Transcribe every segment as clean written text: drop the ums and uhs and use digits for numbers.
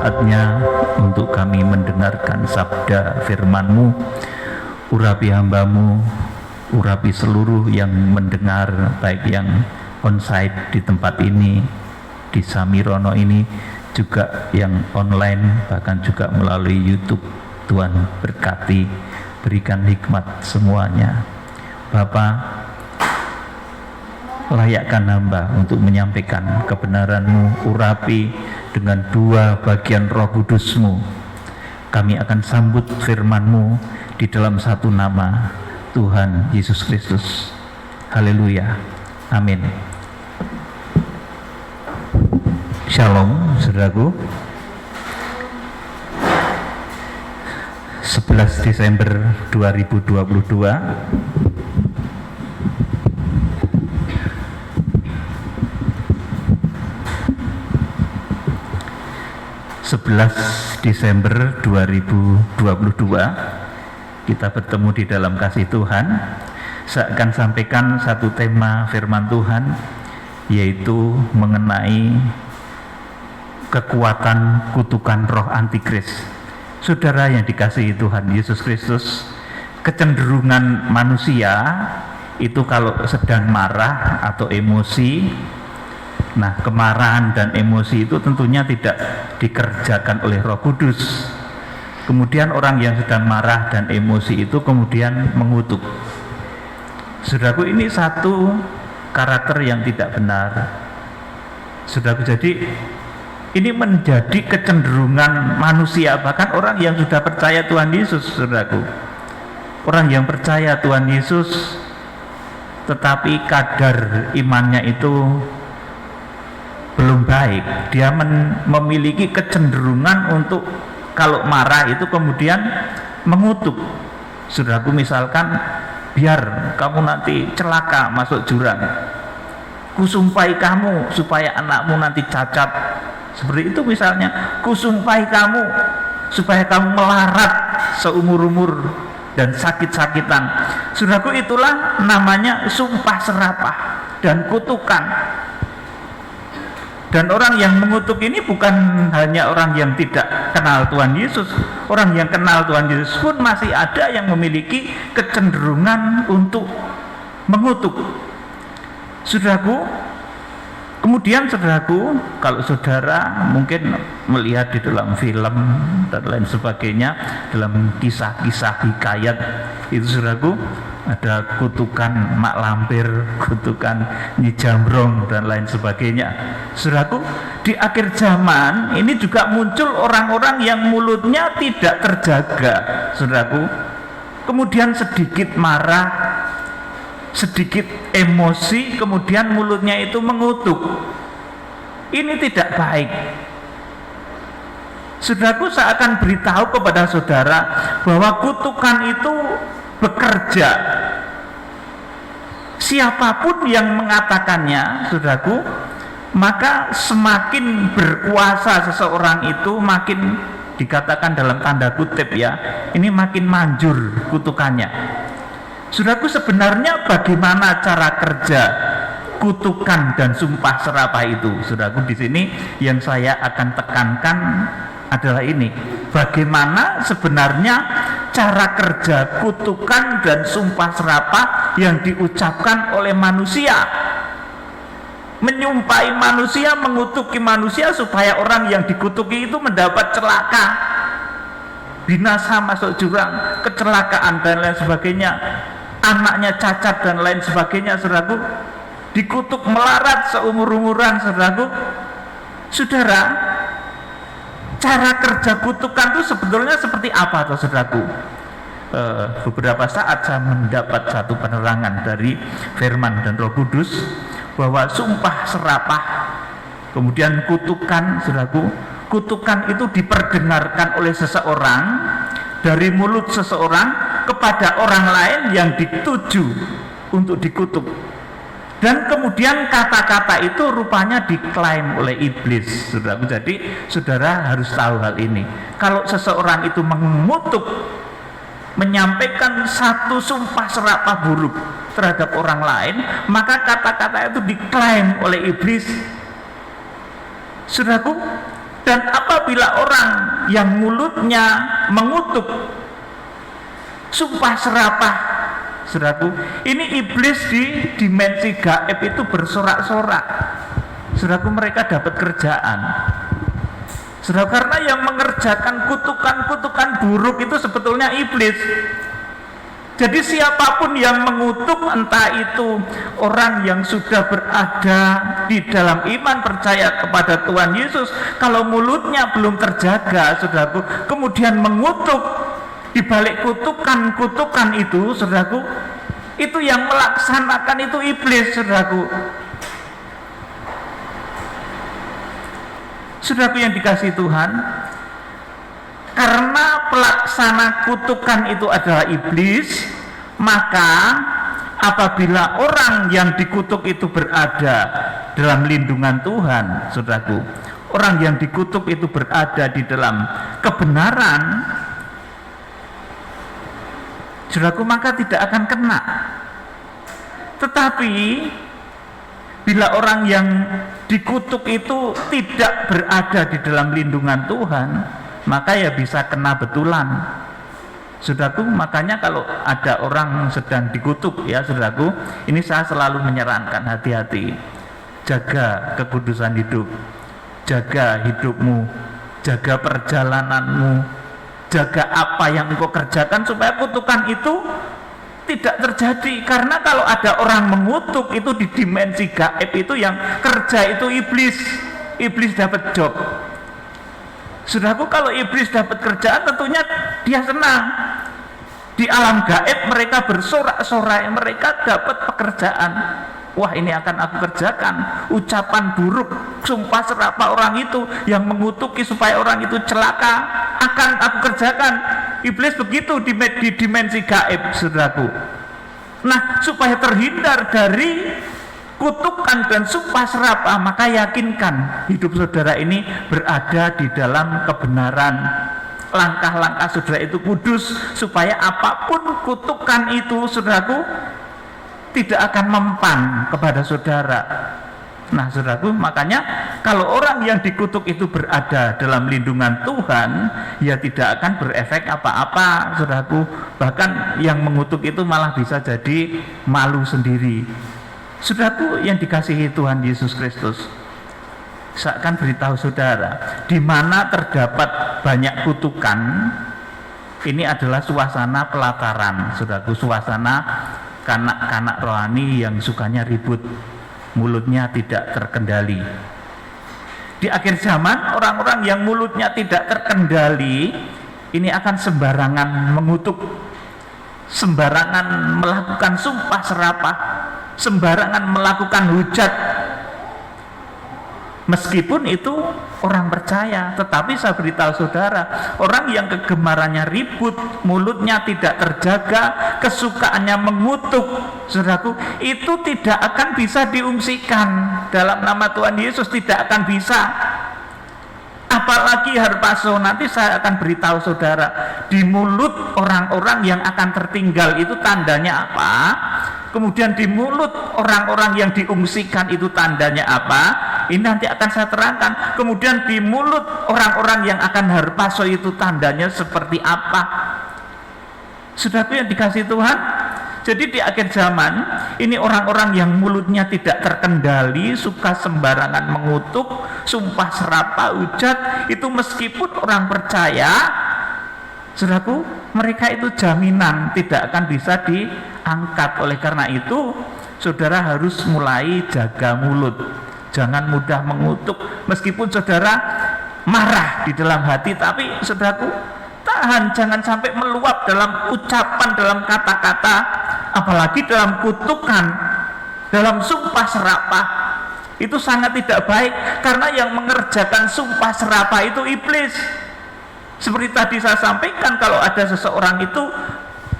saatnya untuk kami mendengarkan sabda firman-Mu. Urapi hamba-Mu, urapi seluruh yang mendengar, baik yang onsite di tempat ini, di Samirono ini, juga yang online, bahkan juga melalui YouTube. Tuhan berkati, berikan hikmat semuanya. Bapa, layakkan hamba untuk menyampaikan kebenaran-Mu, urapi dengan dua bagian Roh Kudus-Mu. Kami akan sambut firman-Mu di dalam satu nama, Tuhan Yesus Kristus. Haleluya, amin. Shalom, saudaraku. 11 Desember 2022, 11 Desember 2022 kita bertemu di dalam kasih Tuhan. Saya akan sampaikan satu tema firman Tuhan, yaitu mengenai kekuatan kutukan roh antikris. Saudara yang dikasihi Tuhan Yesus Kristus, kecenderungan manusia itu kalau sedang marah atau emosi, nah, kemarahan dan emosi itu tentunya tidak dikerjakan oleh Roh Kudus. Kemudian orang yang sedang marah dan emosi itu kemudian mengutuk. Saudaraku, ini satu karakter yang tidak benar. Saudaraku, jadi ini menjadi kecenderungan manusia, bahkan orang yang sudah percaya Tuhan Yesus, saudaraku. Orang yang percaya Tuhan Yesus tetapi kadar imannya itu belum baik, dia memiliki kecenderungan untuk kalau marah itu kemudian mengutuk. Saudaraku, misalkan, biar kamu nanti celaka masuk jurang, kusumpahi kamu supaya anakmu nanti cacat, seperti itu misalnya. Kusumpahi kamu supaya kamu melarat seumur-umur dan sakit-sakitan. Saudaraku, itulah namanya sumpah serapah dan kutukan. Dan orang yang mengutuk ini bukan hanya orang yang tidak kenal Tuhan Yesus. Orang yang kenal Tuhan Yesus pun masih ada yang memiliki kecenderungan untuk mengutuk. Saudaraku, kemudian saudaraku, kalau saudara mungkin melihat di dalam film dan lain sebagainya, dalam kisah-kisah hikayat itu, saudaraku, ada kutukan mak lampir, kutukan Nyi Jambrong dan lain sebagainya. Saudaraku, di akhir zaman ini juga muncul orang-orang yang mulutnya tidak terjaga, saudaraku. Kemudian sedikit marah, sedikit emosi, kemudian mulutnya itu mengutuk. Ini tidak baik. Saudaraku, saya akan beritahu kepada saudara bahwa kutukan itu bekerja. Siapapun yang mengatakannya, saudaraku, maka semakin berkuasa seseorang itu, makin dikatakan dalam tanda kutip ya, ini makin manjur kutukannya. Saudaraku, sebenarnya bagaimana cara kerja kutukan dan sumpah serapah itu? Saudaraku, di sini yang saya akan tekankan adalah ini, bagaimana sebenarnya cara kerja kutukan dan sumpah serapah yang diucapkan oleh manusia, menyumpahi manusia, mengutuki manusia supaya orang yang dikutuki itu mendapat celaka, binasa, masuk jurang, kecelakaan dan lain sebagainya, anaknya cacat dan lain sebagainya. Saudaraku, dikutuk melarat seumur-umuran. Saudaraku, saudara, cara kerja kutukan itu sebetulnya seperti apa tuh, saudaraku? Beberapa saat saya mendapat satu penerangan dari firman dan Roh Kudus bahwa sumpah serapah kemudian kutukan, saudaraku, kutukan itu diperdengarkan oleh seseorang, dari mulut seseorang kepada orang lain yang dituju untuk dikutuk. Dan kemudian kata-kata itu rupanya diklaim oleh iblis, saudaraku. Jadi saudara harus tahu hal ini. Kalau seseorang itu mengutuk, menyampaikan satu sumpah serapah buruk terhadap orang lain, maka kata-kata itu diklaim oleh iblis. Saudaraku, Dan apabila orang yang mulutnya mengutuk, sumpah serapah, saudaraku, ini iblis di dimensi gaib itu bersorak-sorak. Saudaraku, mereka dapat kerjaan. Saudara, karena yang mengerjakan kutukan-kutukan buruk itu sebetulnya iblis. Jadi siapapun yang mengutuk, entah itu orang yang sudah berada di dalam iman percaya kepada Tuhan Yesus, kalau mulutnya belum terjaga, saudaraku, kemudian mengutuk, di balik kutukan-kutukan itu, saudaraku, itu yang melaksanakan itu iblis, saudaraku. Saudaraku yang dikasihi Tuhan, karena pelaksana kutukan itu adalah iblis, maka apabila orang yang dikutuk itu berada dalam lindungan Tuhan, saudaraku, orang yang dikutuk itu berada di dalam kebenaran, saudaraku, maka tidak akan kena. Tetapi bila orang yang dikutuk itu tidak berada di dalam lindungan Tuhan, maka ya bisa kena betulan, saudaraku. Makanya kalau ada orang sedang dikutuk, ya saudaraku, ini saya selalu menyarankan, hati-hati, jaga kekudusan hidup, jaga hidupmu, jaga perjalananmu, jaga apa yang engkau kerjakan supaya kutukan itu tidak terjadi. Karena kalau ada orang mengutuk itu di dimensi gaib itu, yang kerja itu iblis dapat job. Saudaraku, kalau iblis dapat kerjaan tentunya dia senang. Di alam gaib mereka bersorak-sorai, mereka dapat pekerjaan. Wah, ini akan aku kerjakan. Ucapan buruk, sumpah serapah orang itu yang mengutuki supaya orang itu celaka, akan aku kerjakan. Iblis begitu di dimensi gaib, saudaraku. Nah, supaya terhindar dari kutukan dan sumpah serapah, maka yakinkan hidup saudara ini berada di dalam kebenaran. Langkah-langkah saudara itu kudus, supaya apapun kutukan itu, saudaraku, tidak akan mempan kepada saudara. Nah, saudaraku, makanya kalau orang yang dikutuk itu berada dalam lindungan Tuhan, ya tidak akan berefek apa-apa, saudaraku. Bahkan yang mengutuk itu malah bisa jadi malu sendiri. Saudaraku yang dikasihi Tuhan Yesus Kristus, saya akan beritahu saudara, di mana terdapat banyak kutukan, ini adalah suasana pelataran, saudaraku, suasana kanak-kanak rohani yang sukanya ribut, mulutnya tidak terkendali. Di akhir zaman, orang-orang yang mulutnya tidak terkendali ini akan sembarangan mengutuk, sembarangan melakukan sumpah serapah, sembarangan melakukan hujat. Meskipun itu orang percaya, tetapi saya beritahu saudara, orang yang kegemarannya ribut, mulutnya tidak terjaga, kesukaannya mengutuk, saudaraku, itu tidak akan bisa diungsikan dalam nama Tuhan Yesus, tidak akan bisa. Apalagi harpaso, nanti saya akan beritahu saudara, di mulut orang-orang yang akan tertinggal itu tandanya apa, kemudian di mulut orang-orang yang diungsikan itu tandanya apa, ini nanti akan saya terangkan. Kemudian di mulut orang-orang yang akan harpaso itu tandanya seperti apa. Saudaraku yang dikasihi Tuhan, jadi di akhir zaman ini orang-orang yang mulutnya tidak terkendali, suka sembarangan mengutuk, sumpah serapah, hujat, itu meskipun orang percaya, saudaraku, mereka itu jaminan tidak akan bisa diangkat. Oleh karena itu, saudara harus mulai jaga mulut, jangan mudah mengutuk. Meskipun saudara marah di dalam hati, tapi saudaraku, tahan, jangan sampai meluap dalam ucapan, dalam kata-kata, apalagi dalam kutukan, dalam sumpah serapah. Itu sangat tidak baik, karena yang mengerjakan sumpah serapah itu iblis. Seperti tadi saya sampaikan, kalau ada seseorang itu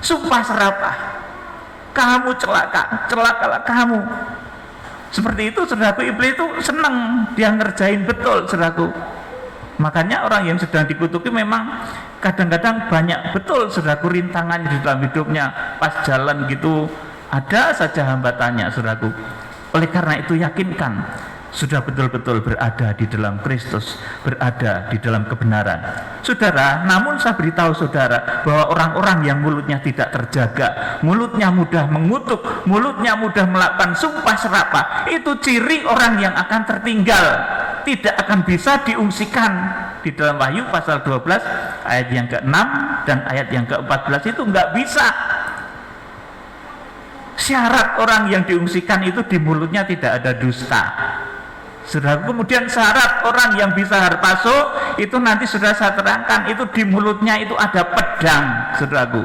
sumpah serapah, kamu celaka, celakalah kamu. Seperti itu, saudaraku, iblis itu senang, dia ngerjain betul, saudaraku. Makanya orang yang sedang dikutuki memang kadang-kadang banyak betul, saudaraku, rintangannya di dalam hidupnya. Pas jalan gitu ada saja hambatannya, saudaraku. Oleh karena itu yakinkan, sudah betul-betul berada di dalam Kristus, berada di dalam kebenaran. Saudara, namun saya beritahu saudara bahwa orang-orang yang mulutnya tidak terjaga, mulutnya mudah mengutuk, mulutnya mudah melakukan sumpah serapah, itu ciri orang yang akan tertinggal, tidak akan bisa diungsikan. Di dalam Wahyu pasal 12 ayat yang ke-6 dan ayat yang ke-14 itu nggak bisa. Syarat orang yang diungsikan itu di mulutnya tidak ada dusta. Saudara, kemudian syarat orang yang bisa harpaso itu nanti sudah saya terangkan, itu di mulutnya itu ada pedang, saudaraku.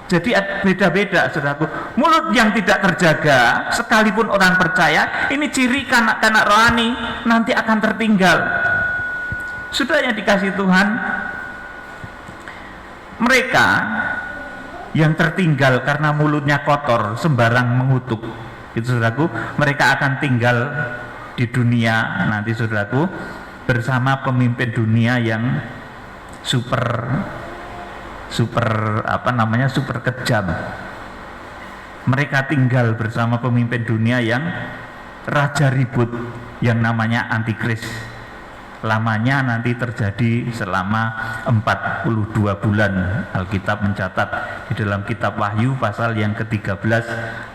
Jadi beda-beda, saudaraku. Mulut yang tidak terjaga, sekalipun orang percaya, ini ciri kanak-kanak rohani nanti akan tertinggal. Sudah yang dikasih Tuhan, mereka yang tertinggal karena mulutnya kotor, sembarang mengutuk, itu saudaraku, mereka akan tinggal di dunia nanti, saudaraku, bersama pemimpin dunia yang super kejam. Mereka tinggal bersama pemimpin dunia yang raja ribut, yang namanya antikris. Lamanya nanti terjadi selama 42 bulan. Alkitab mencatat di dalam kitab Wahyu pasal yang ke-13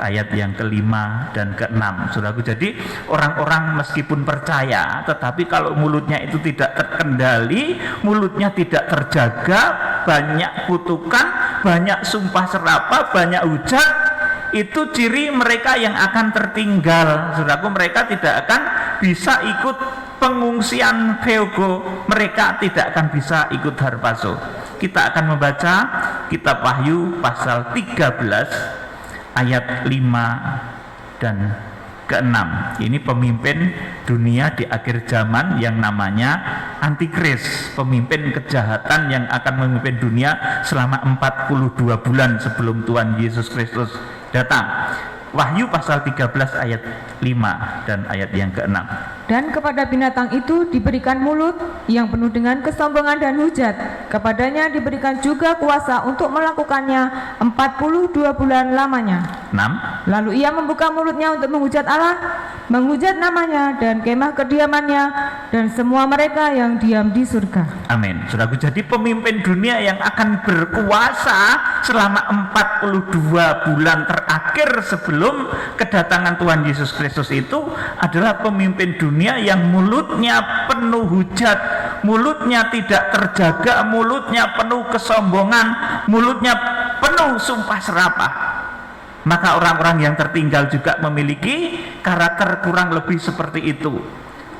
ayat yang ke-5 dan ke-6. Saudaraku, jadi orang-orang meskipun percaya, tetapi kalau mulutnya itu tidak terkendali, mulutnya tidak terjaga, banyak kutukan, banyak sumpah serapah, banyak hujat, itu ciri mereka yang akan tertinggal. Saudaraku, mereka tidak akan bisa ikut pengungsian Feogo, mereka tidak akan bisa ikut harpaso. Kita akan membaca kitab Wahyu pasal 13 ayat 5 dan ke-6. Ini pemimpin dunia di akhir zaman yang namanya Antikris, pemimpin kejahatan yang akan memimpin dunia selama 42 bulan sebelum Tuhan Yesus Kristus datang. Wahyu pasal 13 ayat 5 dan ayat yang ke-6. Dan kepada binatang itu diberikan mulut yang penuh dengan kesombongan dan hujat. Kepadanya diberikan juga kuasa untuk melakukannya 42 bulan lamanya. 6. Lalu ia membuka mulutnya untuk menghujat Allah, menghujat namanya dan kemah kediamannya dan semua mereka yang diam di surga. Amin. Saudaraku, jadi pemimpin dunia yang akan berkuasa selama 42 bulan terakhir sebelum kedatangan Tuhan Yesus Kristus itu adalah pemimpin dunia yang mulutnya penuh hujat, mulutnya tidak terjaga, mulutnya penuh kesombongan, mulutnya penuh sumpah serapah. Maka orang-orang yang tertinggal juga memiliki karakter kurang lebih seperti itu.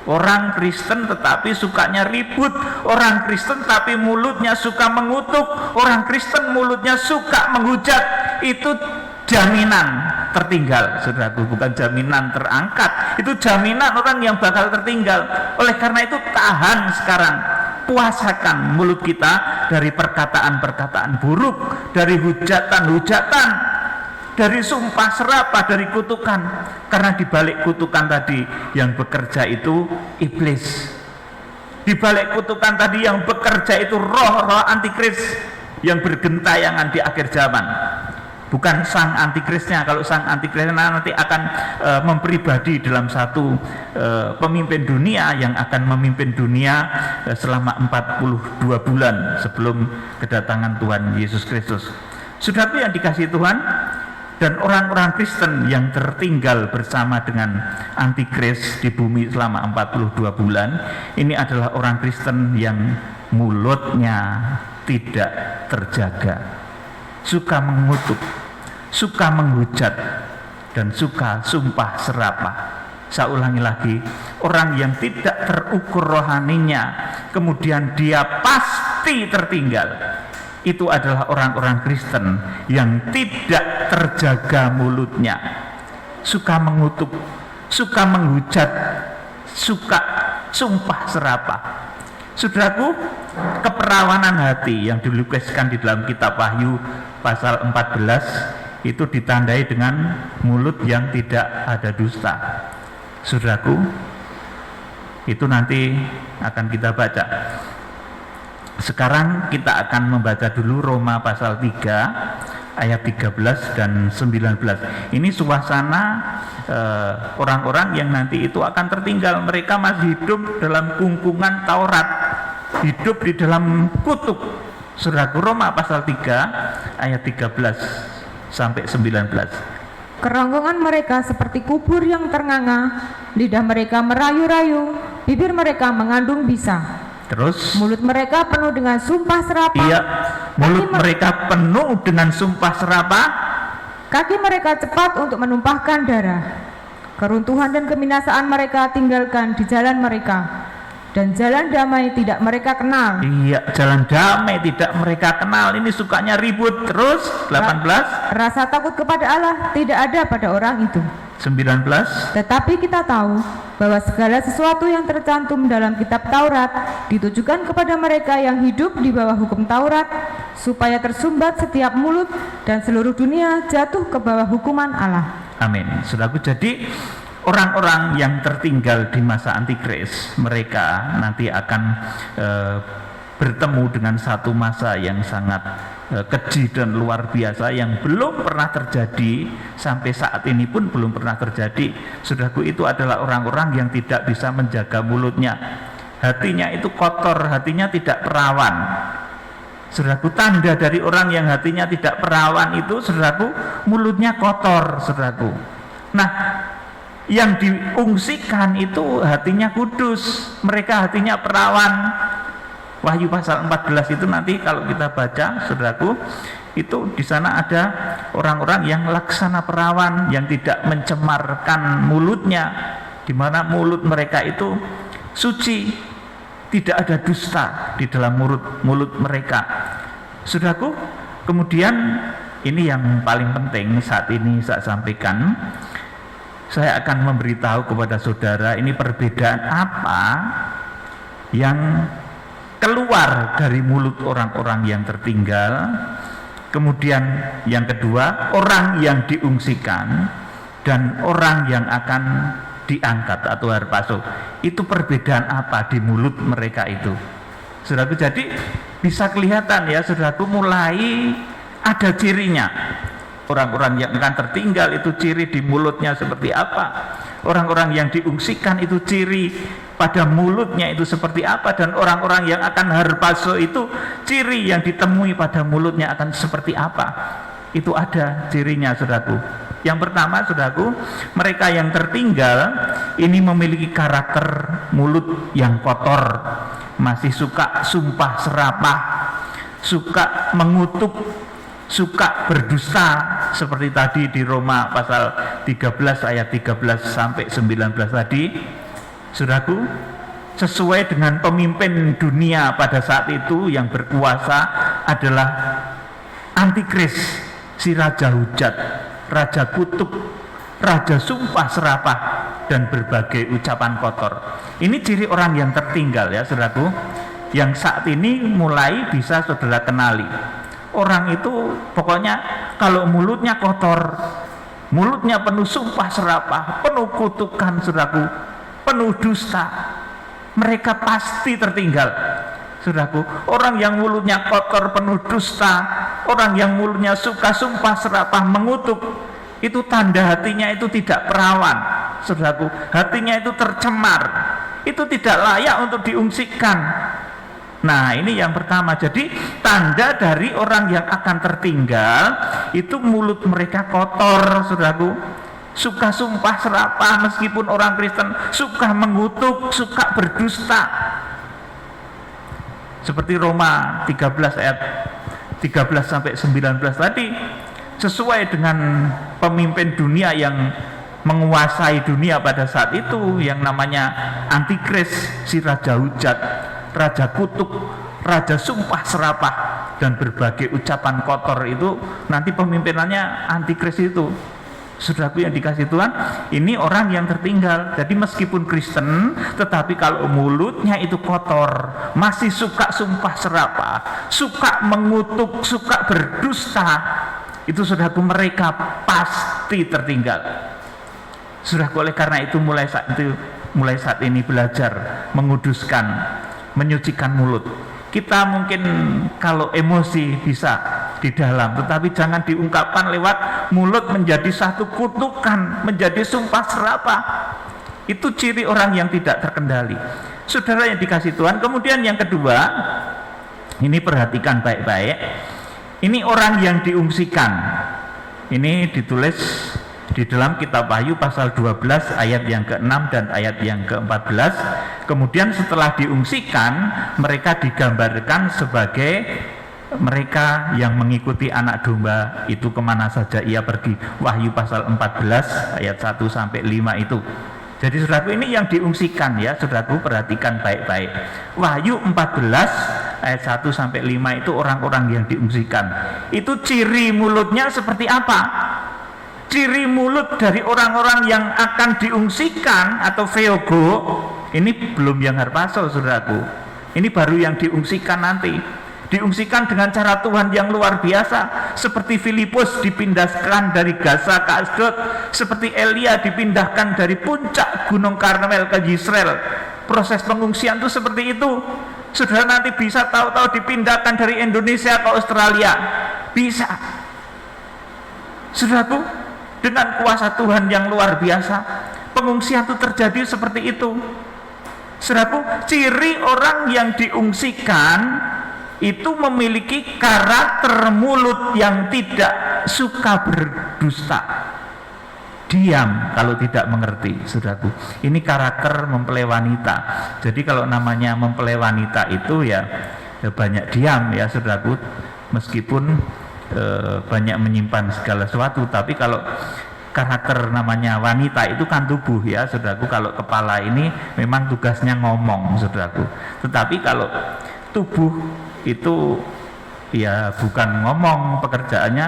Orang Kristen tetapi sukanya ribut, orang Kristen tapi mulutnya suka mengutuk, orang Kristen mulutnya suka menghujat. Itu jaminan tertinggal, saudaraku, bukan jaminan terangkat. Itu jaminan orang yang bakal tertinggal. Oleh karena itu tahan sekarang, puasakan mulut kita dari perkataan-perkataan buruk, dari hujatan-hujatan, dari sumpah serapah, dari kutukan. Karena di balik kutukan tadi yang bekerja itu iblis. Di balik kutukan tadi yang bekerja itu roh-roh antikris yang bergentayangan di akhir zaman. Bukan sang antikrisnya. Kalau sang antikrisnya nanti akan mempribadi dalam satu pemimpin dunia yang akan memimpin dunia selama 42 bulan sebelum kedatangan Tuhan Yesus Kristus. Saudaraku yang dikasihi Tuhan, dan orang-orang Kristen yang tertinggal bersama dengan antikris di bumi selama 42 bulan, ini adalah orang Kristen yang mulutnya tidak terjaga, suka mengutuk, suka menghujat, dan suka sumpah serapah. Saya ulangi lagi, orang yang tidak terukur rohaninya, kemudian dia pasti tertinggal. Itu adalah orang-orang Kristen yang tidak terjaga mulutnya, suka mengutuk, suka menghujat, suka sumpah serapah. Saudaraku, keperawanan hati yang dilukiskan di dalam kitab Wahyu pasal 14 itu ditandai dengan mulut yang tidak ada dusta. Saudaraku, itu nanti akan kita baca. Sekarang kita akan membaca dulu Roma pasal 3 ayat 13 dan 19. Ini suasana orang-orang yang nanti itu akan tertinggal. Mereka masih hidup dalam kungkungan Taurat, hidup di dalam kutuk. Saudaraku, Roma pasal 3 ayat 13 sampai 19. Kerongkongan mereka seperti kubur yang ternganga, lidah mereka merayu-rayu, bibir mereka mengandung bisa. Terus Mulut mereka penuh dengan sumpah serapah. iya, mulut mereka penuh dengan sumpah serapah. Kaki mereka cepat untuk menumpahkan darah. Keruntuhan dan kebinasaan mereka tinggalkan di jalan mereka, dan jalan damai tidak mereka kenal. Iya, jalan damai tidak mereka kenal. Ini sukanya ribut. Terus 18, Rasa takut kepada Allah tidak ada pada orang itu. 19. Tetapi kita tahu bahwa segala sesuatu yang tercantum dalam kitab Taurat ditujukan kepada mereka yang hidup di bawah hukum Taurat, supaya tersumbat setiap mulut dan seluruh dunia jatuh ke bawah hukuman Allah. Amin. Saudaraku, jadi orang-orang yang tertinggal di masa antikris, mereka nanti akan bertemu dengan satu masa yang sangat keji dan luar biasa, yang belum pernah terjadi sampai saat ini pun belum pernah terjadi. Saudaraku, itu adalah orang-orang yang tidak bisa menjaga mulutnya. Hatinya itu kotor, hatinya tidak perawan. Saudaraku, tanda dari orang yang hatinya tidak perawan itu, saudaraku, mulutnya kotor, saudaraku. Nah, yang diungsikan itu hatinya kudus, mereka hatinya perawan. Wahyu pasal 14 itu nanti kalau kita baca, saudaraku, itu di sana ada orang-orang yang laksana perawan, yang tidak mencemarkan mulutnya, di mana mulut mereka itu suci, tidak ada dusta di dalam mulut mereka. Saudaraku, kemudian ini yang paling penting saat ini saya sampaikan. Saya akan memberitahu kepada saudara ini perbedaan apa yang keluar dari mulut orang-orang yang tertinggal. Kemudian yang kedua, orang yang diungsikan dan orang yang akan diangkat atau harpaso. Itu perbedaan apa di mulut mereka itu, saudaraku? Jadi bisa kelihatan ya, saudaraku, mulai ada cirinya. Orang-orang yang akan tertinggal itu ciri di mulutnya seperti apa, orang-orang yang diungsikan itu ciri pada mulutnya itu seperti apa, dan orang-orang yang akan harpaso itu ciri yang ditemui pada mulutnya akan seperti apa. Itu ada cirinya, saudaraku. Yang pertama, saudaraku, mereka yang tertinggal ini memiliki karakter mulut yang kotor, masih suka sumpah serapah, suka mengutuk, suka berdusta, seperti tadi di Roma pasal 13 ayat 13 sampai 19 tadi. Saudaraku, sesuai dengan pemimpin dunia pada saat itu yang berkuasa adalah antikris, si raja hujat, raja kutuk, raja sumpah serapah, dan berbagai ucapan kotor. Ini ciri orang yang tertinggal ya, saudaraku, yang saat ini mulai bisa saudara kenali. Orang itu pokoknya kalau mulutnya kotor, mulutnya penuh sumpah serapah, penuh kutukan, saudaraku, penuh dusta, mereka pasti tertinggal, saudaraku. Orang yang mulutnya kotor, penuh dusta, orang yang mulutnya suka sumpah serapah, mengutuk, itu tanda hatinya itu tidak perawan, saudaraku. Hatinya itu tercemar, itu tidak layak untuk diungsikan. Nah, ini yang pertama. Jadi tanda dari orang yang akan tertinggal itu mulut mereka kotor, saudaraku. Suka sumpah serapah meskipun orang Kristen, suka mengutuk, suka berdusta. Seperti Roma 13 ayat 13 sampai 19 tadi, sesuai dengan pemimpin dunia yang menguasai dunia pada saat itu, yang namanya antikris, si raja hujat, raja kutuk, raja sumpah serapah, dan berbagai ucapan kotor itu nanti pemimpinannya antikris itu. Saudaraku yang dikasih Tuhan, ini orang yang tertinggal. Jadi meskipun Kristen, tetapi kalau mulutnya itu kotor, masih suka sumpah serapah, suka mengutuk, suka berdusta, itu saudaraku, mereka pasti tertinggal. Saudaraku, oleh karena itu mulai saat ini belajar menguduskan, menyucikan mulut. Kita mungkin kalau emosi bisa di dalam, tetapi jangan diungkapkan lewat mulut menjadi satu kutukan, menjadi sumpah serapah. Itu ciri orang yang tidak terkendali. Saudara yang dikasih Tuhan, kemudian yang kedua, ini perhatikan baik-baik. Ini orang yang diungsikan. Ini ditulis di dalam kitab Wahyu pasal 12 ayat yang ke-6 dan ayat yang ke-14. Kemudian setelah diungsikan, mereka digambarkan sebagai mereka yang mengikuti anak domba itu kemana saja ia pergi. Wahyu pasal 14 ayat 1 sampai 5 itu. Jadi saudaraku, ini yang diungsikan ya, saudaraku, perhatikan baik-baik. Wahyu 14 ayat 1 sampai 5 itu orang-orang yang diungsikan. Itu ciri mulutnya seperti apa? Ciri mulut dari orang-orang yang akan diungsikan atau theogo, ini belum yang harpaso, saudaraku. Ini baru yang diungsikan nanti. Diungsikan dengan cara Tuhan yang luar biasa, seperti Filipus dipindahkan dari Gaza ke Asdod, seperti Elia dipindahkan dari puncak Gunung Karmel ke Yisrael. Proses pengungsian itu seperti itu. Saudara nanti bisa tahu-tahu dipindahkan dari Indonesia ke Australia, bisa. Saudaraku, dengan kuasa Tuhan yang luar biasa, pengungsian itu terjadi seperti itu. Saudaraku, ciri orang yang diungsikan itu memiliki karakter mulut yang tidak suka berdusta, diam kalau tidak mengerti. Saudaraku, ini karakter mempelai wanita. Jadi kalau namanya mempelai wanita itu ya banyak diam ya, saudaraku, meskipun banyak menyimpan segala sesuatu. Tapi kalau karakter namanya wanita itu kan tubuh ya, saudaraku. Kalau kepala ini memang tugasnya ngomong, saudaraku. Tetapi kalau tubuh itu ya bukan ngomong, pekerjaannya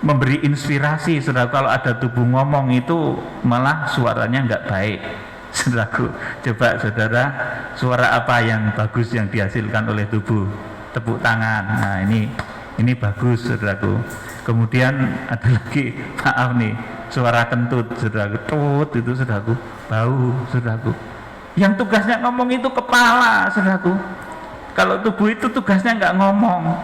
memberi inspirasi, saudara. Kalau ada tubuh ngomong itu malah suaranya nggak baik, saudaraku. Coba saudara, suara apa yang bagus yang dihasilkan oleh tubuh? Tepuk tangan. Nah ini bagus, saudaraku. Kemudian ada lagi, maaf nih, suara kentut, saudaraku. Tut itu, saudaraku, bau, saudaraku. Yang tugasnya ngomong itu kepala, saudaraku. Kalau tubuh itu tugasnya nggak ngomong.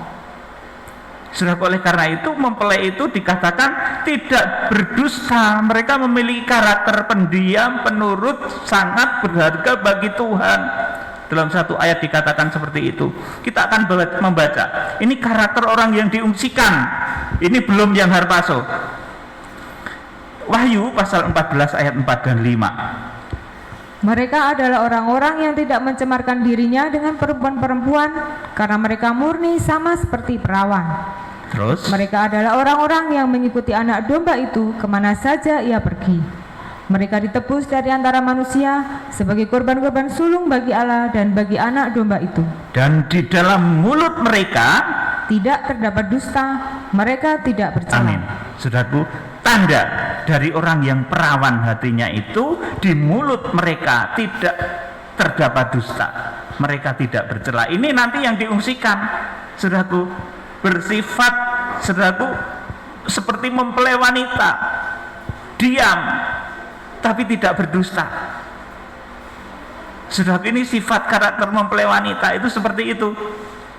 Saudara, oleh karena itu mempelai itu dikatakan tidak berdusta. Mereka memiliki karakter pendiam, penurut, sangat berharga bagi Tuhan. Dalam satu ayat dikatakan seperti itu. Kita akan membaca. Ini karakter orang yang diungsikan. Ini belum yang harpaso. Wahyu pasal 14 ayat 4 dan 5. Mereka adalah orang-orang yang tidak mencemarkan dirinya dengan perempuan-perempuan, karena mereka murni sama seperti perawan. Terus? Mereka adalah orang-orang yang mengikuti anak domba itu kemana saja ia pergi. Mereka ditebus dari antara manusia sebagai korban-korban sulung bagi Allah dan bagi anak domba itu. Dan di dalam mulut mereka tidak terdapat dusta, mereka tidak bercela. Amin. Saudaraku, tanda dari orang yang perawan hatinya itu, di mulut mereka tidak terdapat dusta, mereka tidak bercela. Ini nanti yang diungsikan, saudaraku, bersifat, saudaraku, seperti mempelai wanita, diam tapi tidak berdusta. Saudaraku, ini sifat karakter mempelai wanita itu seperti itu,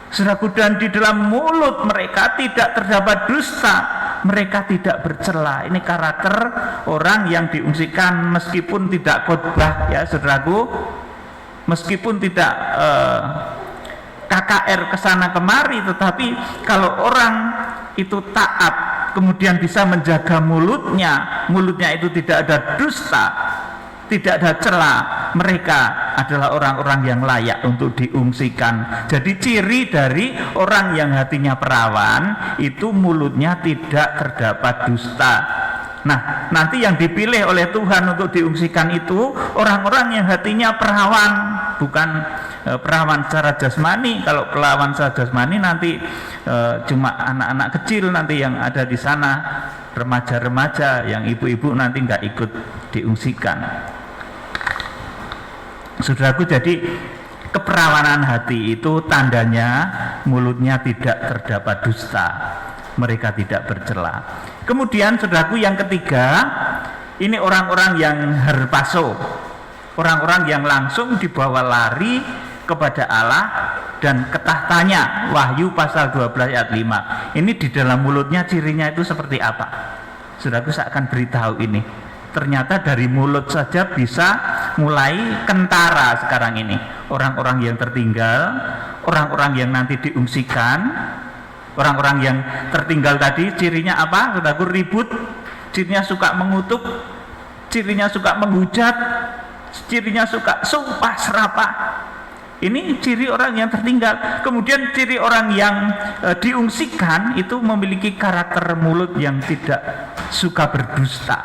saudaraku. Dan di dalam mulut mereka tidak terdapat dusta, mereka tidak bercela. Ini karakter orang yang diungsikan, meskipun tidak khotbah ya, saudaraku, meskipun tidak KKR kesana kemari, tetapi kalau orang itu taat, kemudian bisa menjaga mulutnya itu tidak ada dusta, tidak ada cela, mereka adalah orang-orang yang layak untuk diungsikan. Jadi ciri dari orang yang hatinya perawan itu mulutnya tidak terdapat dusta. Nah, nanti yang dipilih oleh Tuhan untuk diungsikan itu orang-orang yang hatinya perawan, bukan perawan secara jasmani. Kalau perawan secara jasmani nanti cuma anak-anak kecil nanti yang ada di sana, remaja-remaja, yang ibu-ibu nanti nggak ikut diungsikan. Saudaraku, jadi keperawanan hati itu tandanya mulutnya tidak terdapat dusta, mereka tidak bercela. Kemudian saudaraku, yang ketiga, ini orang-orang yang harpaso, orang-orang yang langsung dibawa lari kepada Allah dan ketahtanya. Wahyu pasal 12 ayat 5. Ini di dalam mulutnya cirinya itu seperti apa? Saudaraku, saya akan beritahu ini. Ternyata dari mulut saja bisa mulai kentara sekarang ini. Orang-orang yang tertinggal, orang-orang yang nanti diungsikan, orang-orang yang tertinggal tadi cirinya apa? Saudaraku, ribut, cirinya suka mengutuk, cirinya suka menghujat, cirinya suka sumpah serapah. Ini ciri orang yang tertinggal. Kemudian ciri orang yang diungsikan itu memiliki karakter mulut yang tidak suka berdusta,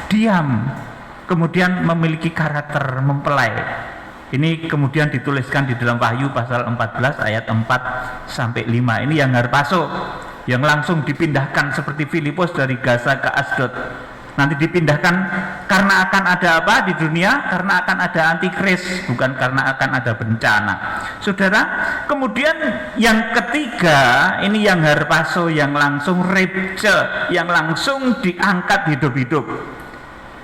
diam, kemudian memiliki karakter mempelai. Ini kemudian dituliskan di dalam Wahyu pasal 14 ayat 4 sampai 5. Ini yang harpaso, yang langsung dipindahkan seperti Filipus dari Gaza ke Asdod. Nanti dipindahkan karena akan ada apa di dunia? Karena akan ada antikris, bukan karena akan ada bencana. Saudara, kemudian yang ketiga, ini yang harpaso, yang langsung repce, yang langsung diangkat hidup-hidup.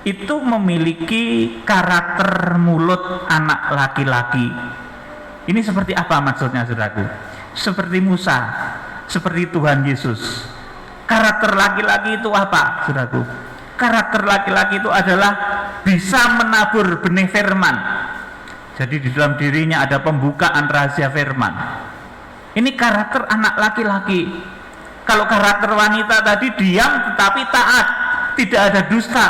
Itu memiliki karakter mulut anak laki-laki. Ini seperti apa maksudnya, saudaraku? Seperti Musa, seperti Tuhan Yesus. Karakter laki-laki itu apa, saudaraku? Karakter laki-laki itu adalah bisa menabur benih firman. Jadi di dalam dirinya ada pembukaan rahasia firman. Ini karakter anak laki-laki. Kalau karakter wanita tadi diam tetapi taat, tidak ada dusta.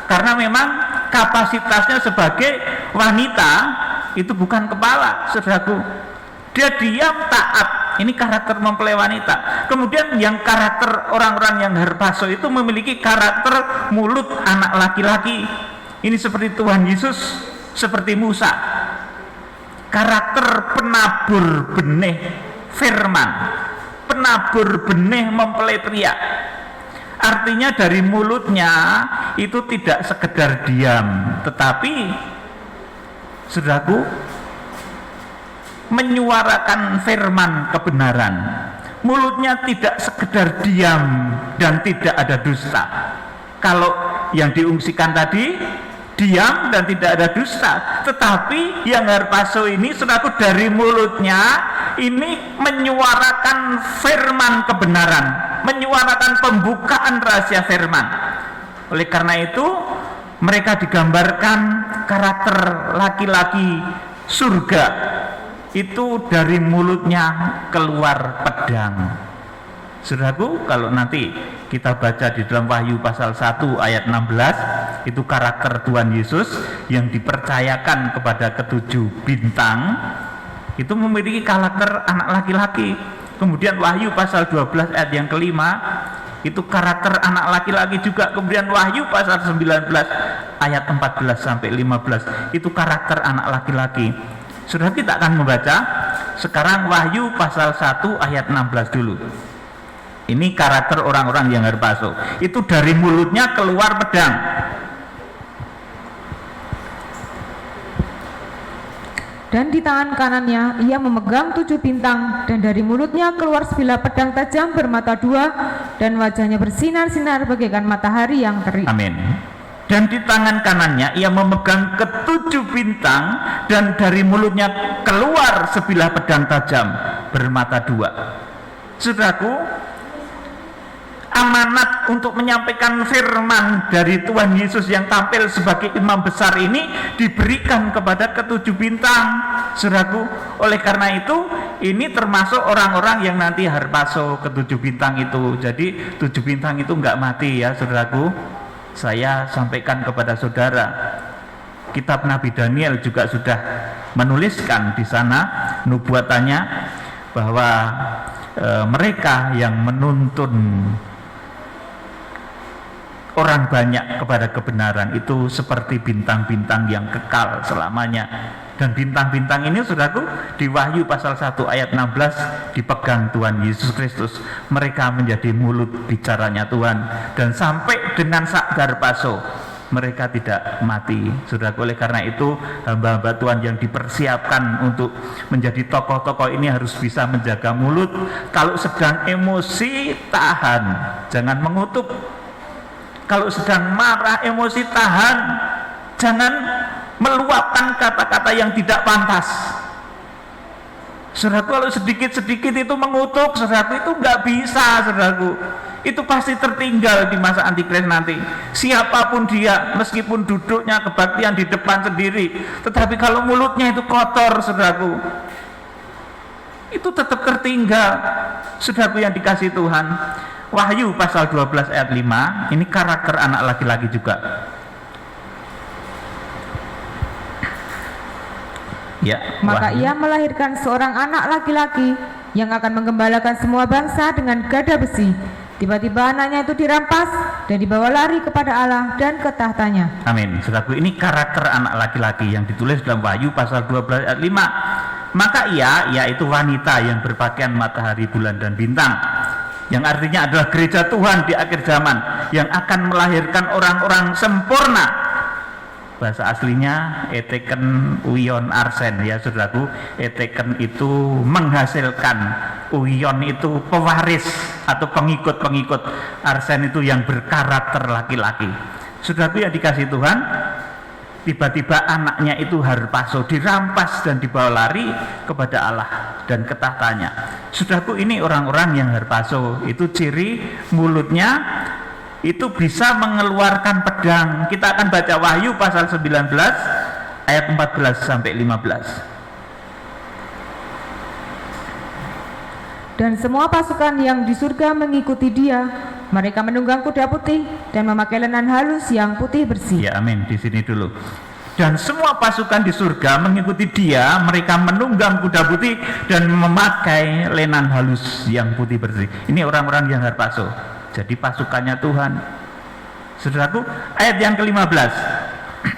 Karena memang kapasitasnya sebagai wanita itu bukan kepala, saudaraku. Dia diam taat. Ini karakter mempelai wanita. Kemudian yang karakter orang-orang yang harpaso itu memiliki karakter mulut anak laki-laki. Ini seperti Tuhan Yesus, seperti Musa. Karakter penabur benih firman, penabur benih mempelai pria. Artinya dari mulutnya itu tidak sekedar diam, tetapi saudaraku, menyuarakan firman kebenaran. Mulutnya tidak sekedar diam dan tidak ada dusta. Kalau yang diungsikan tadi diam dan tidak ada dusta, tetapi yang harpaso ini, saudaraku, dari mulutnya ini menyuarakan firman kebenaran, menyuarakan pembukaan rahasia firman. Oleh karena itu mereka digambarkan karakter laki-laki surga. Itu dari mulutnya keluar pedang. Saudaraku, kalau nanti kita baca di dalam Wahyu pasal 1 ayat 16, itu karakter Tuhan Yesus yang dipercayakan kepada ketujuh bintang, itu memiliki karakter anak laki-laki. Kemudian Wahyu pasal 12 ayat yang kelima, itu karakter anak laki-laki juga. Kemudian Wahyu pasal 19 ayat 14 sampai 15, itu karakter anak laki-laki. Sudah, kita akan membaca sekarang Wahyu pasal 1 ayat 16 dulu. Ini karakter orang-orang yang harpaso. Itu dari mulutnya keluar pedang. Dan di tangan kanannya ia memegang 7 bintang, dan dari mulutnya keluar sebilah pedang tajam bermata 2, dan wajahnya bersinar-sinar bagaikan matahari yang terik. Amin. Dan di tangan kanannya ia memegang ke-7 bintang, dan dari mulutnya keluar sebilah pedang tajam bermata 2. Saudaraku, amanat untuk menyampaikan firman dari Tuhan Yesus yang tampil sebagai imam besar ini diberikan kepada ke-7 bintang, saudaraku. Oleh karena itu, ini termasuk orang-orang yang nanti harpaso ke-7 bintang itu. Jadi 7 bintang itu enggak mati ya, saudaraku. Saya sampaikan kepada saudara, kitab Nabi Daniel juga sudah menuliskan di sana nubuatannya bahwa mereka yang menuntun orang banyak kepada kebenaran itu seperti bintang-bintang yang kekal selamanya. Dan bintang-bintang ini, saudaraku, di Wahyu pasal 1 ayat 16 dipegang Tuhan Yesus Kristus. Mereka menjadi mulut bicaranya Tuhan, dan sampai dengan sak harpaso mereka tidak mati, saudaraku. Oleh karena itu, hamba-hamba Tuhan yang dipersiapkan untuk menjadi tokoh-tokoh ini harus bisa menjaga mulut. Kalau sedang emosi, tahan, jangan mengutuk. Kalau sedang marah, emosi, tahan, jangan meluapkan kata-kata yang tidak pantas. Saudaraku, kalau sedikit-sedikit itu mengutuk, saudaraku, itu nggak bisa, saudaraku. Itu pasti tertinggal di masa antikris nanti. Siapapun dia, meskipun duduknya kebaktian di depan sendiri, tetapi kalau mulutnya itu kotor, saudaraku, itu tetap tertinggal. Saudaraku yang dikasihi Tuhan, Wahyu pasal 12 ayat 5, ini karakter anak laki-laki juga. Ya, maka ia melahirkan seorang anak laki-laki yang akan menggembalakan semua bangsa dengan gada besi. Tiba-tiba anaknya itu dirampas dan dibawa lari kepada Allah dan ke tahtanya. Amin. Saudaraku, ini karakter anak laki-laki yang ditulis dalam Wahyu pasal 12 ayat 5. Maka ia, yaitu wanita yang berpakaian matahari, bulan, dan bintang, yang artinya adalah gereja Tuhan di akhir zaman, yang akan melahirkan orang-orang sempurna. Bahasa aslinya eteken uion arsen, ya saudaraku. Eteken itu menghasilkan, uion itu pewaris atau pengikut-pengikut, arsen itu yang berkarakter laki-laki. Saudaraku yang dikasihi Tuhan, tiba-tiba anaknya itu harpaso, dirampas dan dibawa lari kepada Allah dan ke tahtanya. Saudaraku, ini orang-orang yang harpaso, itu ciri mulutnya itu bisa mengeluarkan pedang. Kita akan baca Wahyu pasal 19 ayat 14 sampai 15. Dan semua pasukan yang di surga mengikuti dia. Mereka menunggang kuda putih dan memakai lenan halus yang putih bersih. Ya, amin. Di sini dulu. Dan semua pasukan di surga mengikuti dia. Mereka menunggang kuda putih dan memakai lenan halus yang putih bersih. Ini orang-orang yang harpaso. Jadi pasukannya Tuhan. Saudaraku, ayat yang ke-15.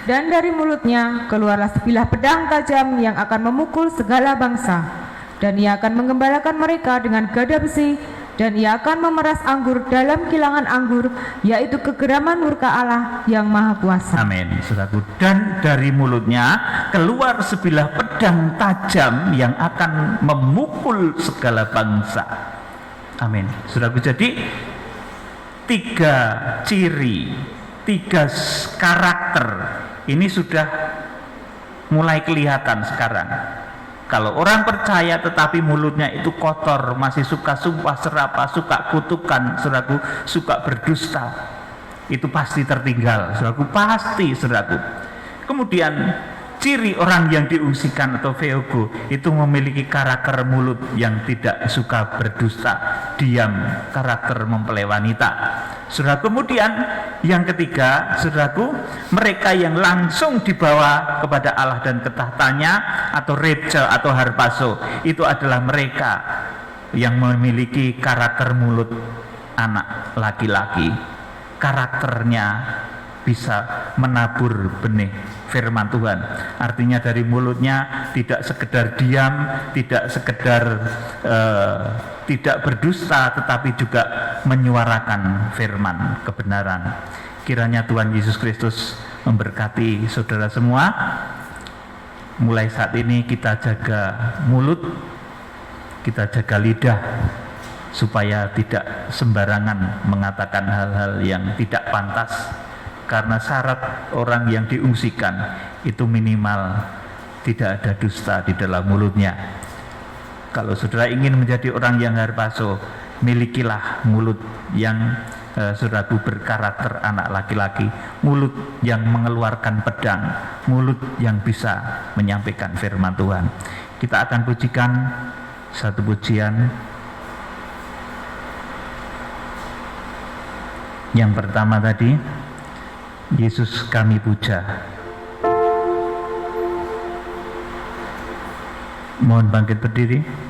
Dan dari mulutnya keluarlah sebilah pedang tajam yang akan memukul segala bangsa. Dan ia akan menggembalakan mereka dengan gada besi. Dan ia akan memeras anggur dalam kilangan anggur, yaitu kegeraman murka Allah yang maha kuasa. Amin. Saudaraku, dan dari mulutnya keluar sebilah pedang tajam yang akan memukul segala bangsa. Amin. Saudaraku, jadi 3 ciri, 3 karakter ini sudah mulai kelihatan sekarang. Kalau orang percaya tetapi mulutnya itu kotor, masih suka sumpah serapah, suka kutukan, saudaraku, suka berdusta, itu pasti tertinggal, saudaraku, pasti, saudaraku. Kemudian ciri orang yang diungsikan atau theogo itu memiliki karakter mulut yang tidak suka berdusta, diam, karakter mempelai wanita. Saudara, kemudian yang ketiga, saudaraku, mereka yang langsung dibawa kepada Allah dan ke tahtanya atau repce atau harpaso, itu adalah mereka yang memiliki karakter mulut anak laki-laki. Karakternya bisa menabur benih firman Tuhan. Artinya dari mulutnya tidak sekedar diam, tidak sekedar tidak berdusta, tetapi juga menyuarakan firman kebenaran. Kiranya Tuhan Yesus Kristus memberkati saudara semua. Mulai saat ini kita jaga mulut, kita jaga lidah, supaya tidak sembarangan mengatakan hal-hal yang tidak pantas. Karena syarat orang yang diungsikan itu minimal tidak ada dusta di dalam mulutnya. Kalau saudara ingin menjadi orang yang harpaso, milikilah mulut yang saudaraku berkarakter anak laki-laki, mulut yang mengeluarkan pedang, mulut yang bisa menyampaikan firman Tuhan. Kita akan pujikan satu pujian. Yang pertama tadi, Yesus kami puja. Mohon bangkit berdiri.